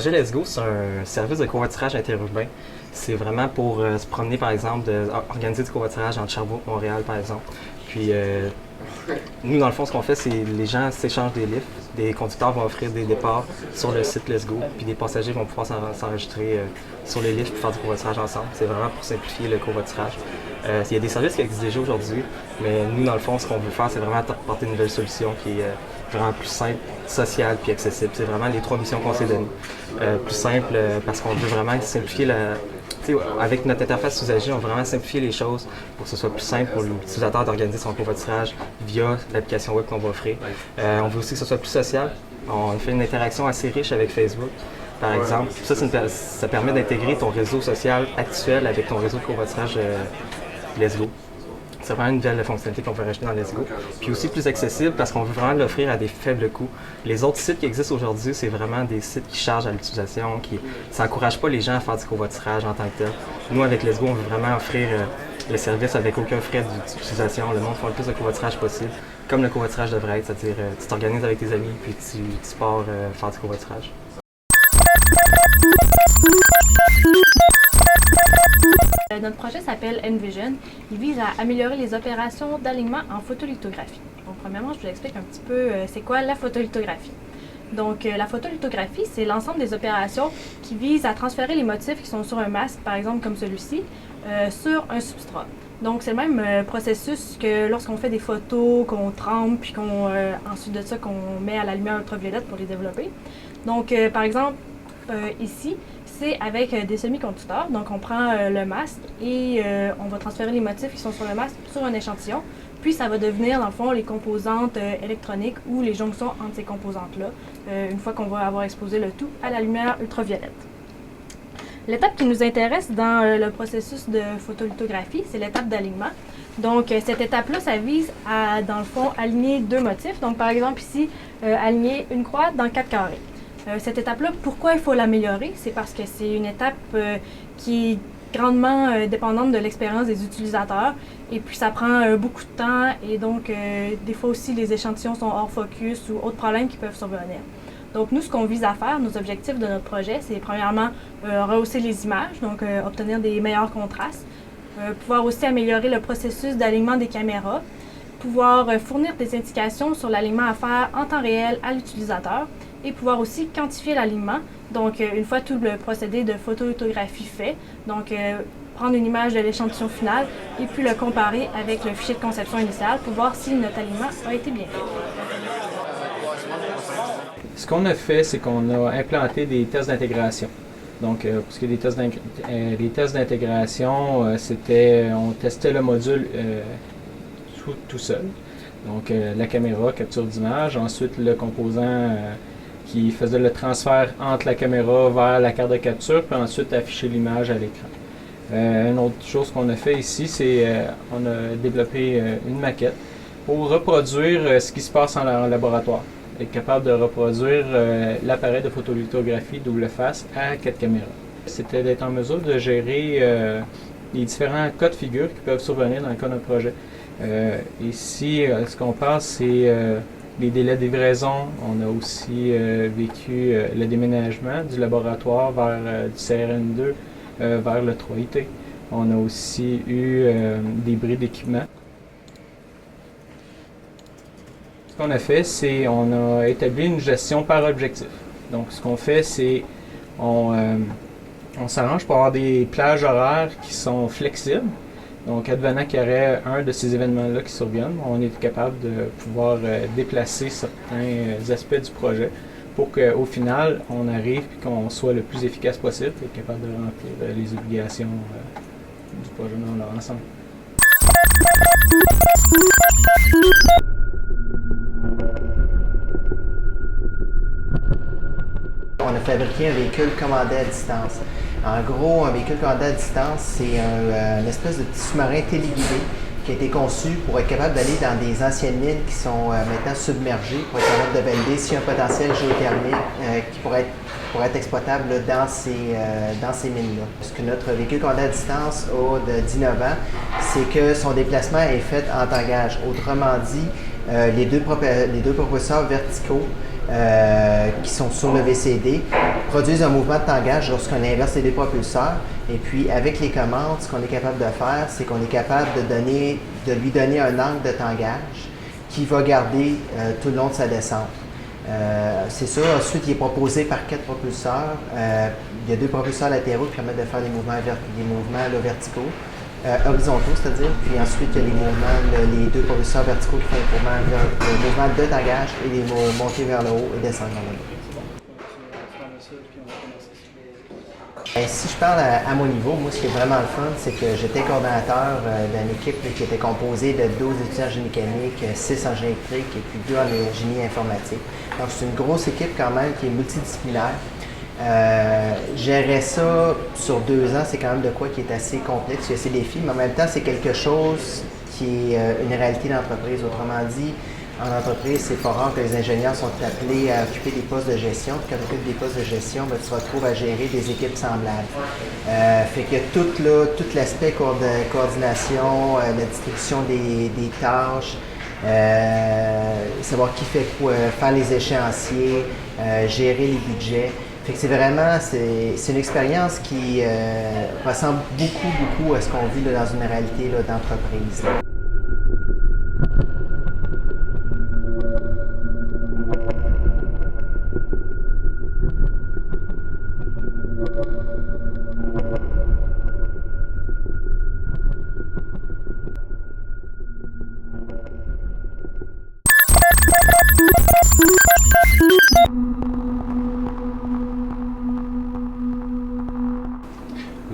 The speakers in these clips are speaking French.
projet Let's Go, c'est un service de covoiturage interurbain. C'est vraiment pour se promener, par exemple, organiser du covoiturage entre Sherbrooke et Montréal, par exemple. Puis, nous, dans le fond, ce qu'on fait, c'est les gens s'échangent des lifts. Des conducteurs vont offrir des départs sur le site Let's Go, puis des passagers vont pouvoir s'enregistrer sur les lifts pour faire du covoiturage ensemble. C'est vraiment pour simplifier le covoiturage. Il y a des services qui existent déjà aujourd'hui, mais nous, dans le fond, ce qu'on veut faire, c'est vraiment apporter une nouvelle solution qui est vraiment plus simple, sociale puis accessible. C'est vraiment les 3 missions qu'on s'est données. Plus simple parce qu'on veut vraiment simplifier avec notre interface usager, on veut vraiment simplifier les choses pour que ce soit plus simple pour l'utilisateur d'organiser son covoiturage via l'application web qu'on va offrir. On veut aussi que ce soit plus social. On fait une interaction assez riche avec Facebook, par exemple. Ça permet d'intégrer ton réseau social actuel avec ton réseau de covoiturage Let's Go. C'est vraiment une nouvelle fonctionnalité qu'on veut rajouter dans Let's Go. Puis aussi plus accessible parce qu'on veut vraiment l'offrir à des faibles coûts. Les autres sites qui existent aujourd'hui, c'est vraiment des sites qui chargent à l'utilisation, ça n'encourage pas les gens à faire du covoiturage en tant que tel. Nous, avec Let's Go, on veut vraiment offrir le service avec aucun frais d'utilisation. Le monde fait le plus de covoiturage possible, comme le covoiturage devrait être, c'est-à-dire tu t'organises avec tes amis puis tu pars faire du covoiturage. Notre projet s'appelle Envision. Il vise à améliorer les opérations d'alignement en photolithographie. Donc, premièrement, je vous explique un petit peu c'est quoi la photolithographie. Donc, la photolithographie, c'est l'ensemble des opérations qui visent à transférer les motifs qui sont sur un masque, par exemple comme celui-ci, sur un substrat. Donc, c'est le même processus que lorsqu'on fait des photos, qu'on trempe, puis ensuite de ça, qu'on met à la lumière ultraviolette pour les développer. Donc, par exemple, ici, c'est avec des semi-conducteurs. Donc, on prend le masque et on va transférer les motifs qui sont sur le masque sur un échantillon. Puis, ça va devenir, dans le fond, les composantes électroniques ou les jonctions entre ces composantes-là, une fois qu'on va avoir exposé le tout à la lumière ultraviolette. L'étape qui nous intéresse dans le processus de photolithographie, c'est l'étape d'alignement. Donc, cette étape-là, ça vise à, dans le fond, aligner 2 motifs. Donc, par exemple, ici, aligner une croix dans 4 carrés. Cette étape-là, pourquoi il faut l'améliorer? C'est parce que c'est une étape qui est grandement dépendante de l'expérience des utilisateurs et puis ça prend beaucoup de temps et donc des fois aussi les échantillons sont hors focus ou autres problèmes qui peuvent survenir. Donc nous, ce qu'on vise à faire, nos objectifs de notre projet, c'est premièrement rehausser les images, donc obtenir des meilleurs contrastes, pouvoir aussi améliorer le processus d'alignement des caméras, pouvoir fournir des indications sur l'alignement à faire en temps réel à l'utilisateur et pouvoir aussi quantifier l'alignement. Donc, une fois tout le procédé de photolithographie fait, donc prendre une image de l'échantillon final et puis le comparer avec le fichier de conception initial pour voir si notre alignement a été bien fait. Ce qu'on a fait, c'est qu'on a implanté des tests d'intégration. Donc, pour ce qui est des tests d'intégration, on testait le module tout seul. Donc, la caméra, capture d'image, ensuite le composant qui faisait le transfert entre la caméra vers la carte de capture, puis ensuite afficher l'image à l'écran. Une autre chose qu'on a fait ici, c'est on a développé une maquette pour reproduire ce qui se passe en laboratoire. Être capable de reproduire l'appareil de photolithographie double face à 4 caméras. C'était d'être en mesure de gérer les différents cas de figure qui peuvent survenir dans le cas d'un projet. Ici, ce qu'on passe, c'est les délais de livraison. On a aussi vécu le déménagement du laboratoire vers du CRN2 vers le 3IT. On a aussi eu des bris d'équipement. Ce qu'on a fait, c'est on a établi une gestion par objectif. Donc, ce qu'on fait, c'est on s'arrange pour avoir des plages horaires qui sont flexibles. Donc, advenant qu'il y aurait un de ces événements-là qui surviennent, on est capable de pouvoir déplacer certains aspects du projet pour qu'au final, on arrive et qu'on soit le plus efficace possible et capable de remplir les obligations du projet dans leur ensemble. On a fabriqué un véhicule commandé à distance. En gros, un véhicule commandé à distance, c'est une espèce de petit sous-marin téléguidé qui a été conçu pour être capable d'aller dans des anciennes mines qui sont maintenant submergées pour être capable de valider s'il y a un potentiel géothermique qui pourrait être exploitable là, dans ces mines-là. Ce que notre véhicule commandé à distance a de 19 ans, c'est que son déplacement est fait en tangage. Autrement dit, les deux propulseurs verticaux qui sont sur le VCD, produisent un mouvement de tangage lorsqu'on inverse les deux propulseurs. Et puis, avec les commandes, ce qu'on est capable de faire, c'est qu'on est capable de lui donner un angle de tangage qui va garder tout le long de sa descente. C'est ça. Ensuite, il est proposé par 4 propulseurs. Il y a 2 propulseurs latéraux qui permettent de faire des mouvements verticaux, horizontaux, c'est-à-dire. Puis ensuite, il y a les 2 propulseurs verticaux qui font le mouvement de tangage et les montées vers le haut et descendre vers le haut. Si je parle à mon niveau, moi, ce qui est vraiment le fun, c'est que j'étais coordonnateur d'une équipe qui était composée de 12 étudiants en génie mécanique, 6 en génie électrique et puis 2 en génie informatique. Donc, c'est une grosse équipe quand même qui est multidisciplinaire. Gérer ça sur 2 ans, c'est quand même de quoi qui est assez complexe, il y a ses défis, mais en même temps, c'est quelque chose qui est une réalité d'entreprise. Autrement dit, en entreprise, c'est pas rare que les ingénieurs sont appelés à occuper des postes de gestion. Puis quand tu occupes des postes de gestion, ben, tu te retrouves à gérer des équipes semblables. Fait que tout l'aspect coordination, la distribution des tâches, savoir qui fait quoi, faire les échéanciers, gérer les budgets. Fait que c'est une expérience qui ressemble beaucoup à ce qu'on vit là, dans une réalité là, d'entreprise.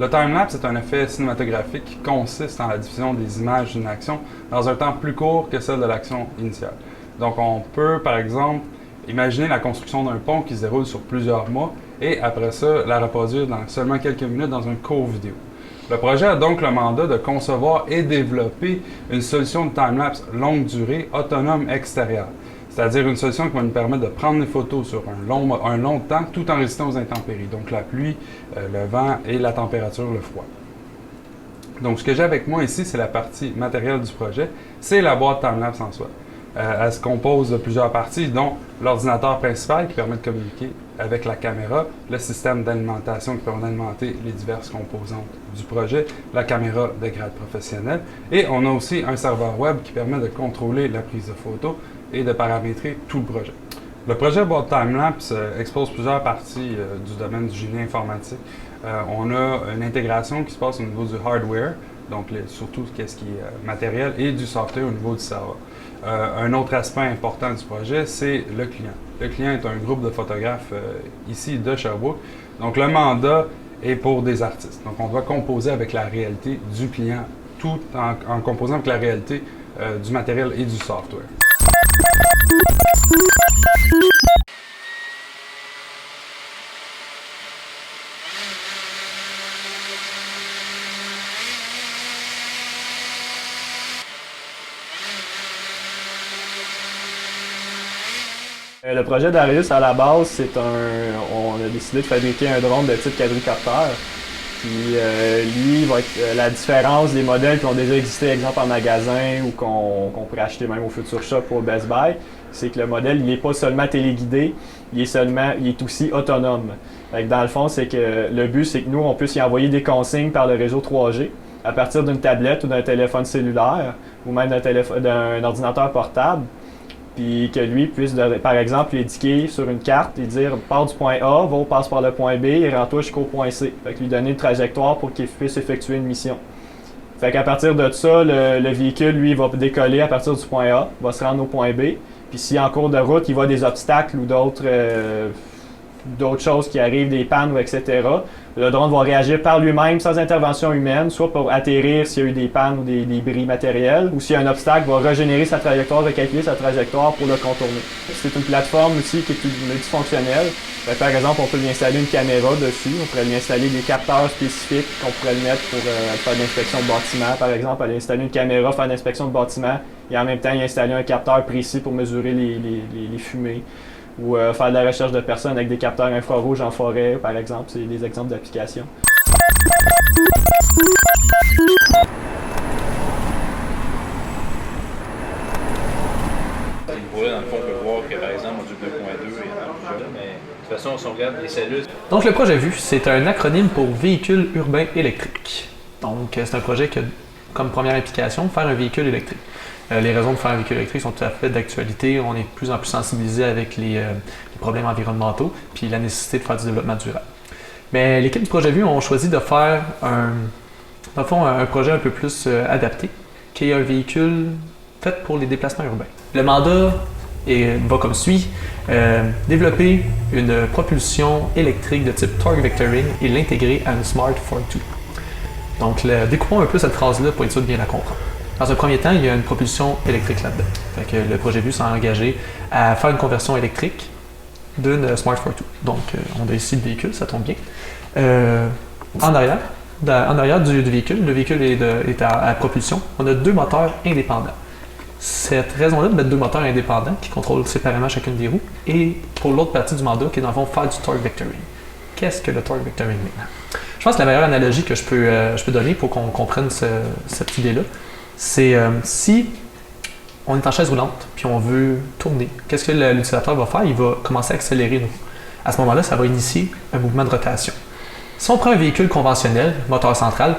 Le timelapse est un effet cinématographique qui consiste en la diffusion des images d'une action dans un temps plus court que celle de l'action initiale. Donc on peut, par exemple, imaginer la construction d'un pont qui se déroule sur plusieurs mois et après ça, la reproduire dans seulement quelques minutes dans un court vidéo. Le projet a donc le mandat de concevoir et développer une solution de timelapse longue durée autonome extérieure. C'est-à-dire une solution qui va nous permettre de prendre des photos sur un long temps tout en résistant aux intempéries, donc la pluie, le vent et la température, le froid. Donc ce que j'ai avec moi ici, c'est la partie matérielle du projet, c'est la boîte timelapse en soi. Elle se compose de plusieurs parties, dont l'ordinateur principal qui permet de communiquer avec la caméra, le système d'alimentation qui permet d'alimenter les diverses composantes du projet, la caméra de grade professionnel, et on a aussi un serveur web qui permet de contrôler la prise de photos et de paramétrer tout le projet. Le projet boîte timelapse expose plusieurs parties du domaine du génie informatique. On a une intégration qui se passe au niveau du hardware, donc surtout ce qui est matériel, et du software au niveau du serveur. Un autre aspect important du projet, c'est le client. Le client est un groupe de photographes ici de Sherbrooke. Donc le mandat est pour des artistes. Donc on doit composer avec la réalité du client, tout en composant avec la réalité du matériel et du software. Le projet Darius, à la base, on a décidé de fabriquer un drone de type quadricoptère. Puis lui, va être la différence des modèles qui ont déjà existé, exemple en magasin ou qu'on pourrait acheter même au Future Shop ou au Best Buy, c'est que le modèle, il n'est pas seulement téléguidé, il est aussi autonome. Fait que dans le fond, c'est que le but, c'est que nous, on puisse y envoyer des consignes par le réseau 3G à partir d'une tablette ou d'un téléphone cellulaire ou même d'un ordinateur portable. Puis que lui puisse, par exemple, lui indiquer sur une carte et dire « Pars du point A, passe par le point B et rends-toi jusqu'au point C ». Fait que lui donner une trajectoire pour qu'il puisse effectuer une mission. Fait qu'à partir de ça, le véhicule, lui, va décoller à partir du point A, va se rendre au point B. Puis si en cours de route, il voit des obstacles ou d'autres choses qui arrivent, des pannes, etc., le drone va réagir par lui-même sans intervention humaine, soit pour atterrir s'il y a eu des pannes ou des bris matériels, ou s'il y a un obstacle, va régénérer sa trajectoire, recalculer sa trajectoire pour le contourner. C'est une plateforme aussi qui est multifonctionnelle. Par exemple, on peut lui installer une caméra dessus, on pourrait lui installer des capteurs spécifiques qu'on pourrait le mettre pour faire de l'inspection de bâtiment. Par exemple, aller installer une caméra, faire de l'inspection de bâtiment, et en même temps y installer un capteur précis pour mesurer les fumées. Ou faire de la recherche de personnes avec des capteurs infrarouges en forêt, par exemple. C'est des exemples d'applications. niveau-là, dans le fond, on peut voir que, par exemple, module 2.2, il y en a plusieurs, mais de toute façon, si on regarde les cellules... Donc, le projet VU, c'est un acronyme pour Véhicule urbain électrique. Donc, c'est un projet qui a comme première implication faire un véhicule électrique. Les raisons de faire un véhicule électrique sont tout à fait d'actualité. On est de plus en plus sensibilisé avec les problèmes environnementaux puis la nécessité de faire du développement durable. Mais l'équipe du projet VU ont choisi de faire dans le fond, un projet un peu plus adapté, qui est un véhicule fait pour les déplacements urbains. Le mandat va comme suit. Développer une propulsion électrique de type torque vectoring et l'intégrer à une Smart Fortwo. Donc, découpons un peu cette phrase-là pour être sûr de bien la comprendre. Dans un premier temps, il y a une propulsion électrique là-dedans. Fait que le projet VU s'est engagé à faire une conversion électrique d'une Smart Fortwo. Donc, on a ici le véhicule, ça tombe bien. En arrière du véhicule, le véhicule est à propulsion. On a 2 moteurs indépendants. Cette raison-là de mettre 2 moteurs indépendants qui contrôlent séparément chacune des roues et pour l'autre partie du mandat qui est dans le fond faire du torque vectoring. Qu'est-ce que le torque vectoring maintenant? Je pense que la meilleure analogie que je peux donner pour qu'on comprenne cette idée-là, c'est si on est en chaise roulante puis on veut tourner, qu'est-ce que l'utilisateur va faire? Il va commencer à accélérer une roue. À ce moment-là, ça va initier un mouvement de rotation. Si on prend un véhicule conventionnel, moteur central,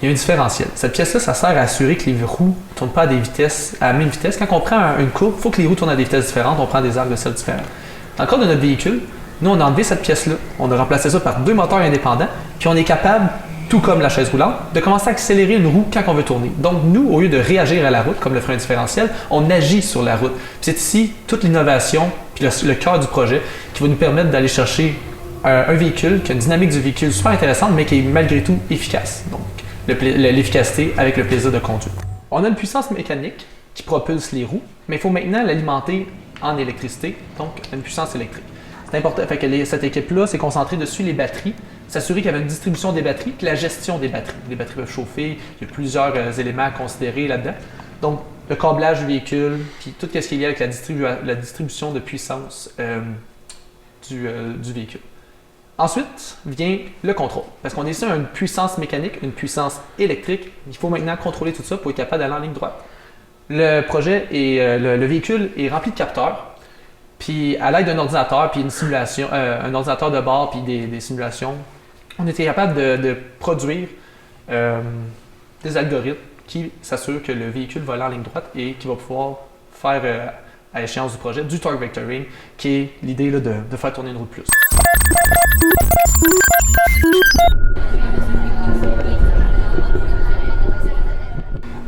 il y a un différentiel. Cette pièce-là, ça sert à assurer que les roues ne tournent pas à la même vitesse. Quand on prend une courbe, il faut que les roues tournent à des vitesses différentes, on prend des arcs de cercle différents. Dans le cas de notre véhicule, nous, on a enlevé cette pièce-là, on a remplacé ça par 2 moteurs indépendants, puis on est capable, tout comme la chaise roulante, de commencer à accélérer une roue quand on veut tourner. Donc, nous, au lieu de réagir à la route, comme le ferait un différentiel, on agit sur la route. Puis c'est ici toute l'innovation, puis le cœur du projet, qui va nous permettre d'aller chercher un véhicule qui a une dynamique du véhicule super intéressante, mais qui est malgré tout efficace. Donc, l'efficacité avec le plaisir de conduire. On a une puissance mécanique qui propulse les roues, mais il faut maintenant l'alimenter en électricité, donc une puissance électrique. C'est important, fait que cette équipe-là s'est concentrée dessus les batteries, s'assurer qu'il y avait une distribution des batteries et la gestion des batteries. Les batteries peuvent chauffer, il y a plusieurs éléments à considérer là-dedans. Donc, le câblage du véhicule, puis tout ce qui est lié avec la distribution de puissance du véhicule. Ensuite vient le contrôle, parce qu'on est sur une puissance mécanique, une puissance électrique. Il faut maintenant contrôler tout ça pour être capable d'aller en ligne droite. Le projet et le véhicule est rempli de capteurs, puis à l'aide d'un ordinateur, puis une simulation, un ordinateur de bord, puis des simulations, on était capable de produire des algorithmes qui s'assurent que le véhicule va aller en ligne droite et qui va pouvoir faire, à échéance du projet, du torque vectoring, qui est l'idée là, de faire tourner une roue de plus.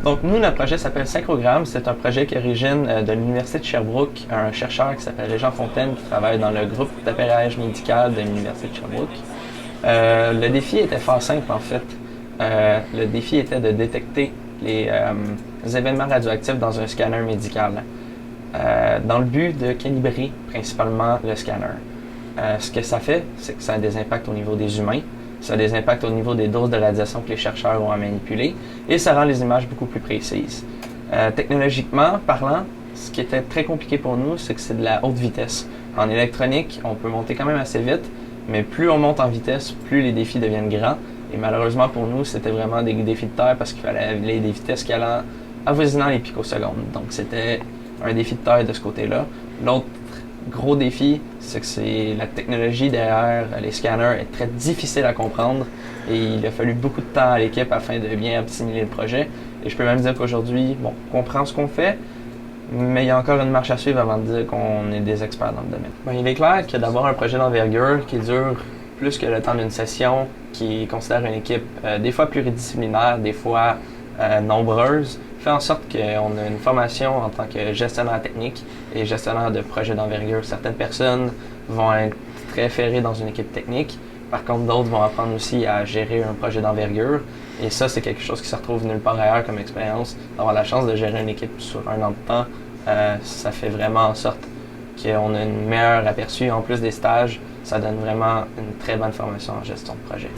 Donc, nous, notre projet s'appelle Synchrogramme. C'est un projet qui est origine de l'Université de Sherbrooke, un chercheur qui s'appelle Régent Fontaine qui travaille dans le groupe d'appareillage médical de l'Université de Sherbrooke. Le défi était fort simple, en fait. Le défi était de détecter les événements radioactifs dans un scanner médical, dans le but de calibrer principalement le scanner. Ce que ça fait, c'est que ça a des impacts au niveau des humains, ça a des impacts au niveau des doses de radiation que les chercheurs ont à manipuler, et ça rend les images beaucoup plus précises. Technologiquement parlant, ce qui était très compliqué pour nous, c'est que c'est de la haute vitesse. En électronique, on peut monter quand même assez vite, mais plus on monte en vitesse, plus les défis deviennent grands. Et malheureusement pour nous, c'était vraiment des défis de terre parce qu'il fallait des vitesses qui allaient avoisinant les picosecondes. Donc c'était un défi de terre de ce côté-là. L'autre gros défi, c'est que la technologie derrière les scanners est très difficile à comprendre et il a fallu beaucoup de temps à l'équipe afin de bien assimiler le projet. Et je peux même dire qu'aujourd'hui, on comprend ce qu'on fait, mais il y a encore une marche à suivre avant de dire qu'on est des experts dans le domaine. Il est clair que d'avoir un projet d'envergure qui dure plus que le temps d'une session, qui considère une équipe des fois pluridisciplinaire, des fois nombreuse, fait en sorte qu'on a une formation en tant que gestionnaire technique et gestionnaire de projets d'envergure. Certaines personnes vont être très ferrées dans une équipe technique, par contre d'autres vont apprendre aussi à gérer un projet d'envergure. Et ça, c'est quelque chose qui se retrouve nulle part ailleurs comme expérience. D'avoir la chance de gérer une équipe sur un an de temps, ça fait vraiment en sorte qu'on a une meilleure aperçu. En plus des stages, ça donne vraiment une très bonne formation en gestion de projet.